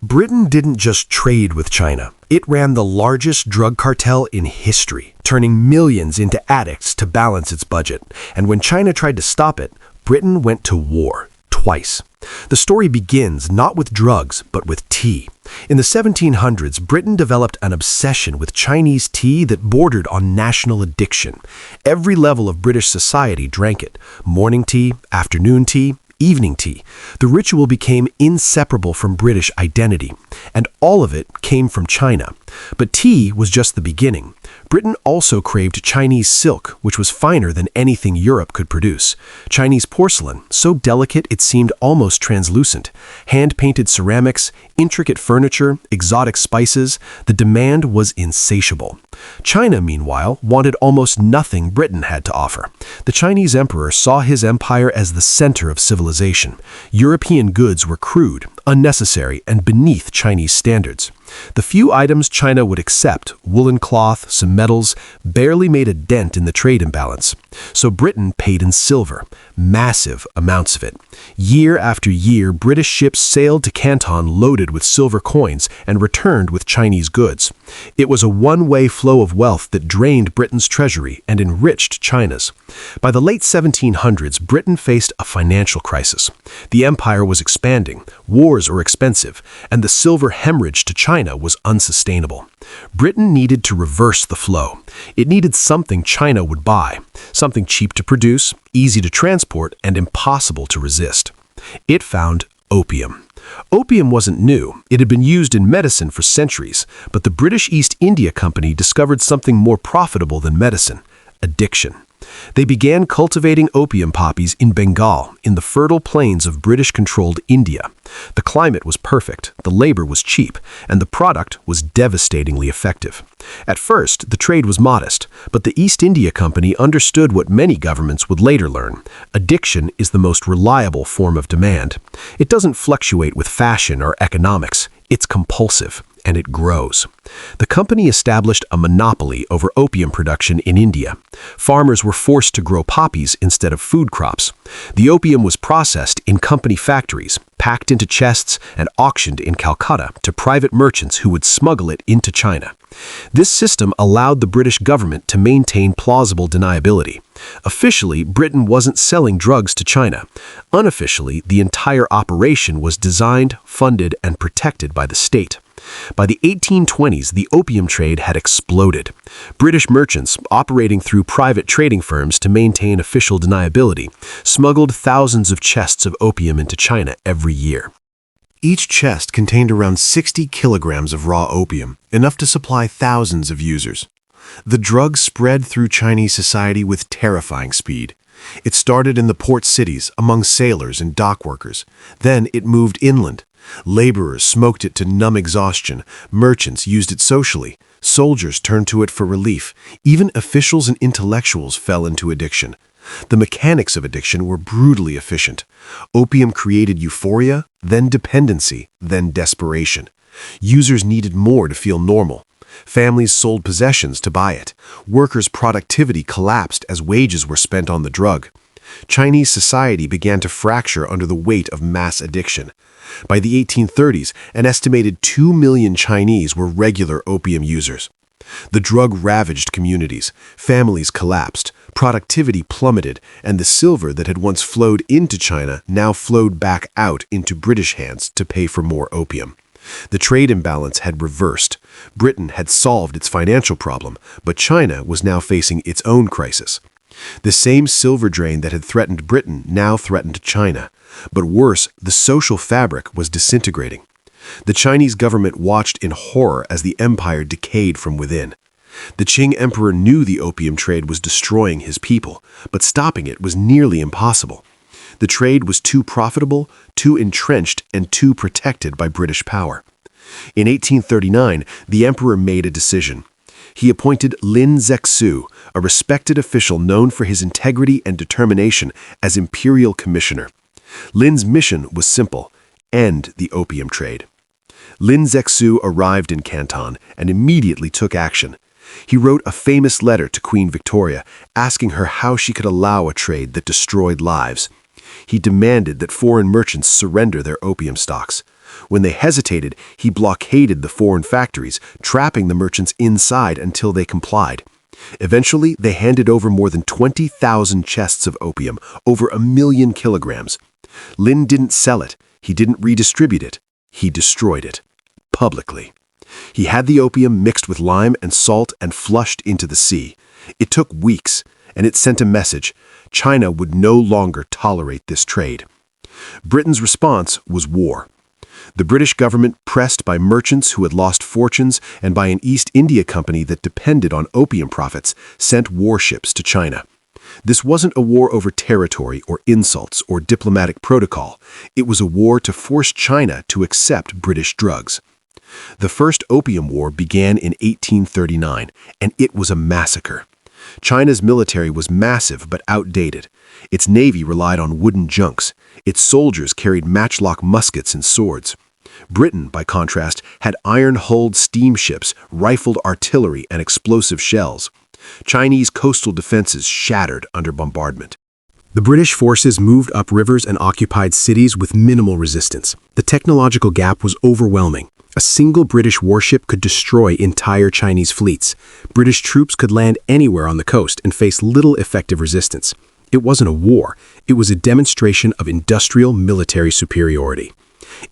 Britain didn't just trade with China. It ran the largest drug cartel in history, turning millions into addicts to balance its budget. And when China tried to stop it, Britain went to war, twice. The story begins not with drugs, but with tea. In the 1700s, Britain developed an obsession with Chinese tea that bordered on national addiction. Every level of British society drank it: morning tea, afternoon tea, evening tea. The ritual became inseparable from British identity, and all of it came from China. But tea was just the beginning. Britain also craved Chinese silk, which was finer than anything Europe could produce. Chinese porcelain, so delicate it seemed almost translucent. Hand-painted ceramics, intricate furniture, exotic spices. The demand was insatiable. China, meanwhile, wanted almost nothing Britain had to offer. The Chinese emperor saw his empire as the center of civilization. European goods were crude, unnecessary, and beneath Chinese standards. The few items China would accept, woolen cloth, some metals, barely made a dent in the trade imbalance. So Britain paid in silver, massive amounts of it. Year after year, British ships sailed to Canton loaded with silver coins and returned with Chinese goods. It was a one-way flow of wealth that drained Britain's treasury and enriched China's. By the late 1700s, Britain faced a financial crisis. The empire was expanding, wars were expensive, and the silver hemorrhage to China was unsustainable. Britain needed to reverse the flow. It needed something China would buy, something cheap to produce, easy to transport, and impossible to resist. It found opium. Opium wasn't new. It had been used in medicine for centuries, but the British East India Company discovered something more profitable than medicine: addiction. They began cultivating opium poppies in Bengal, in the fertile plains of British-controlled India. The climate was perfect, the labor was cheap, and the product was devastatingly effective. At first, the trade was modest, but the East India Company understood what many governments would later learn: addiction is the most reliable form of demand. It doesn't fluctuate with fashion or economics. It's compulsive, and it grows. The company established a monopoly over opium production in India. Farmers were forced to grow poppies instead of food crops. The opium was processed in company factories, packed into chests, and auctioned in Calcutta to private merchants who would smuggle it into China. This system allowed the British government to maintain plausible deniability. Officially, Britain wasn't selling drugs to China. Unofficially, the entire operation was designed, funded, and protected by the state. By the 1820s, the opium trade had exploded. British merchants, operating through private trading firms to maintain official deniability, smuggled thousands of chests of opium into China every year. Each chest contained around 60 kilograms of raw opium, enough to supply thousands of users. The drug spread through Chinese society with terrifying speed. It started in the port cities, among sailors and dock workers. Then it moved inland. Laborers smoked it to numb exhaustion. Merchants used it socially. Soldiers turned to it for relief. Even officials and intellectuals fell into addiction. The mechanics of addiction were brutally efficient. Opium created euphoria, then dependency, then desperation. Users needed more to feel normal. Families sold possessions to buy it. Workers' productivity collapsed as wages were spent on the drug. Chinese society began to fracture under the weight of mass addiction. By the 1830s, an estimated 2 million Chinese were regular opium users. The drug ravaged communities. Families collapsed. Productivity plummeted, and the silver that had once flowed into China now flowed back out into British hands to pay for more opium. The trade imbalance had reversed. Britain had solved its financial problem, but China was now facing its own crisis. The same silver drain that had threatened Britain now threatened China. But worse, the social fabric was disintegrating. The Chinese government watched in horror as the empire decayed from within. The Qing emperor knew the opium trade was destroying his people, but stopping it was nearly impossible. The trade was too profitable, too entrenched, and too protected by British power. In 1839, the emperor made a decision. He appointed Lin Zexu, a respected official known for his integrity and determination, as imperial commissioner. Lin's mission was simple: end the opium trade. Lin Zexu arrived in Canton and immediately took action. He wrote a famous letter to Queen Victoria, asking her how she could allow a trade that destroyed lives. He demanded that foreign merchants surrender their opium stocks. When they hesitated, he blockaded the foreign factories, trapping the merchants inside until they complied. Eventually, they handed over more than 20,000 chests of opium, over 1 million kilograms. Lin didn't sell it. He didn't redistribute it. He destroyed it. Publicly. He had the opium mixed with lime and salt and flushed into the sea. It took weeks, and it sent a message. China would no longer tolerate this trade. Britain's response was war. The British government, pressed by merchants who had lost fortunes and by an East India Company that depended on opium profits, sent warships to China. This wasn't a war over territory or insults or diplomatic protocol. It was a war to force China to accept British drugs. The First Opium War began in 1839, and it was a massacre. China's military was massive but outdated. Its navy relied on wooden junks. Its soldiers carried matchlock muskets and swords. Britain, by contrast, had iron-hulled steamships, rifled artillery, and explosive shells. Chinese coastal defenses shattered under bombardment. The British forces moved up rivers and occupied cities with minimal resistance. The technological gap was overwhelming. A single British warship could destroy entire Chinese fleets. British troops could land anywhere on the coast and face little effective resistance. It wasn't a war. It was a demonstration of industrial military superiority.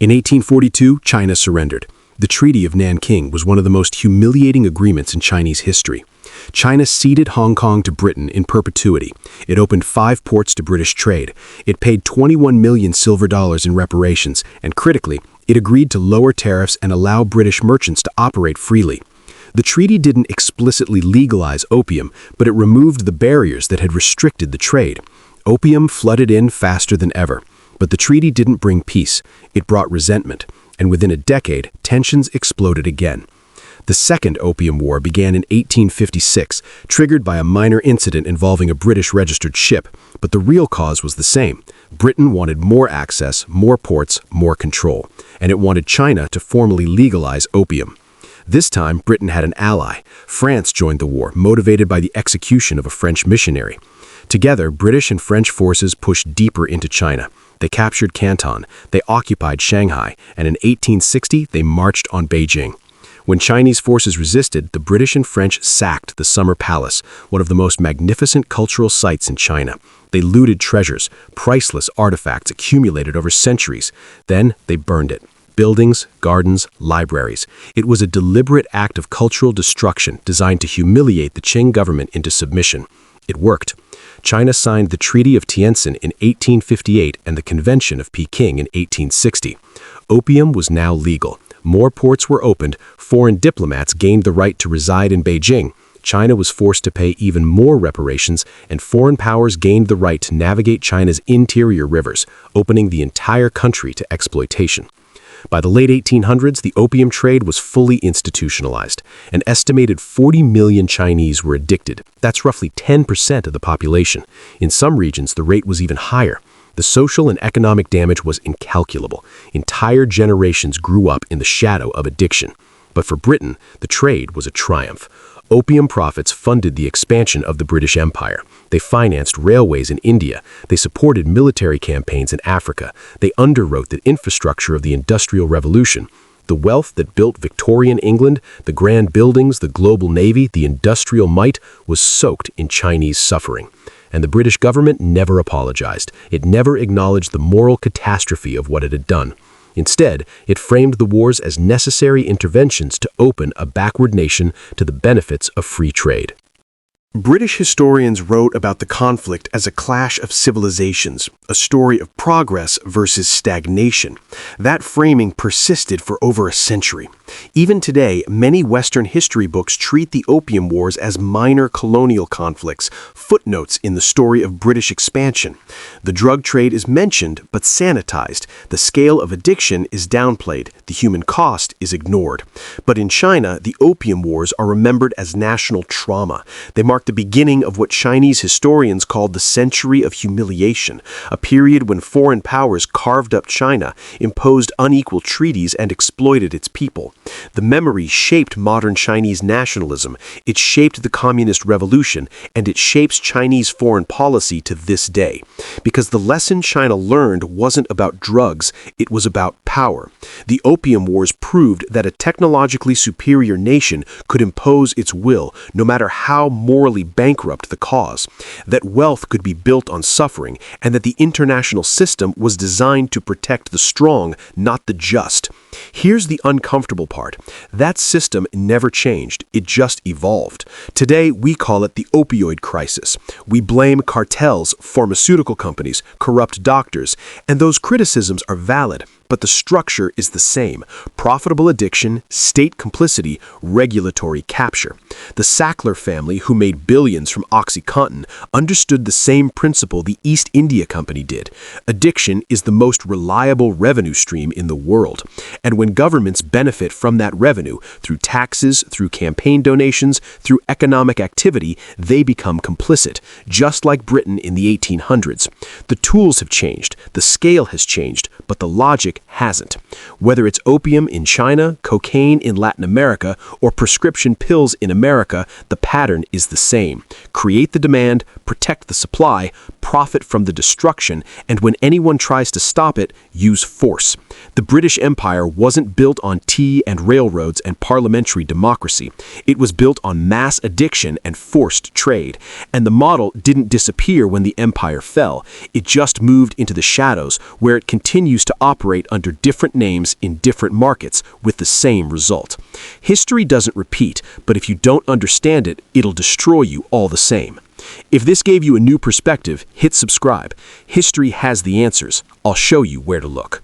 In 1842, China surrendered. The Treaty of Nanking was one of the most humiliating agreements in Chinese history. China ceded Hong Kong to Britain in perpetuity. It opened 5 ports to British trade. It paid 21 million silver dollars in reparations, and critically, it agreed to lower tariffs and allow British merchants to operate freely. The treaty didn't explicitly legalize opium, but it removed the barriers that had restricted the trade. Opium flooded in faster than ever. But the treaty didn't bring peace. It brought resentment. And within a decade, tensions exploded again. The Second Opium War began in 1856, triggered by a minor incident involving a British-registered ship, but the real cause was the same. Britain wanted more access, more ports, more control, and it wanted China to formally legalize opium. This time, Britain had an ally. France joined the war, motivated by the execution of a French missionary. Together, British and French forces pushed deeper into China. They captured Canton, they occupied Shanghai, and in 1860, they marched on Beijing. When Chinese forces resisted, the British and French sacked the Summer Palace, one of the most magnificent cultural sites in China. They looted treasures, priceless artifacts accumulated over centuries. Then they burned it. Buildings, gardens, libraries. It was a deliberate act of cultural destruction designed to humiliate the Qing government into submission. It worked. China signed the Treaty of Tientsin in 1858 and the Convention of Peking in 1860. Opium was now legal. More ports were opened, foreign diplomats gained the right to reside in Beijing, China was forced to pay even more reparations, and foreign powers gained the right to navigate China's interior rivers, opening the entire country to exploitation. By the late 1800s, the opium trade was fully institutionalized. An estimated 40 million Chinese were addicted. That's roughly 10% of the population. In some regions, the rate was even higher. The social and economic damage was incalculable. Entire generations grew up in the shadow of addiction. But for Britain, the trade was a triumph. Opium profits funded the expansion of the British Empire. They financed railways in India. They supported military campaigns in Africa. They underwrote the infrastructure of the Industrial Revolution. The wealth that built Victorian England, the grand buildings, the global navy, the industrial might, was soaked in Chinese suffering. And the British government never apologized. It never acknowledged the moral catastrophe of what it had done. Instead, it framed the wars as necessary interventions to open a backward nation to the benefits of free trade. British historians wrote about the conflict as a clash of civilizations, a story of progress versus stagnation. That framing persisted for over a century. Even today, many Western history books treat the Opium Wars as minor colonial conflicts, footnotes in the story of British expansion. The drug trade is mentioned but sanitized. The scale of addiction is downplayed. The human cost is ignored. But in China, the Opium Wars are remembered as national trauma. They mark the beginning of what Chinese historians called the Century of Humiliation, a period when foreign powers carved up China, imposed unequal treaties, and exploited its people. The memory shaped modern Chinese nationalism, it shaped the Communist Revolution, and it shapes Chinese foreign policy to this day. Because the lesson China learned wasn't about drugs, it was about power. The Opium Wars proved that a technologically superior nation could impose its will, no matter how morally bankrupt the cause, that wealth could be built on suffering, and that the international system was designed to protect the strong, not the just. Here's the uncomfortable part. That system never changed, it just evolved. Today, we call it the opioid crisis. We blame cartels, pharmaceutical companies, corrupt doctors, and those criticisms are valid. But the structure is the same: profitable addiction, state complicity, regulatory capture. The Sackler family, who made billions from OxyContin, understood the same principle the East India Company did. Addiction is the most reliable revenue stream in the world. And when governments benefit from that revenue, through taxes, through campaign donations, through economic activity, they become complicit, just like Britain in the 1800s. The tools have changed, the scale has changed, but the logic hasn't. Whether it's opium in China, cocaine in Latin America, or prescription pills in America, the pattern is the same. Create the demand, protect the supply, profit from the destruction, and when anyone tries to stop it, use force. The British Empire wasn't built on tea and railroads and parliamentary democracy. It was built on mass addiction and forced trade. And the model didn't disappear when the empire fell. It just moved into the shadows, where it continues to operate under different names in different markets with the same result. History doesn't repeat, but if you don't understand it, it'll destroy you all the same. If this gave you a new perspective, hit subscribe. History has the answers. I'll show you where to look.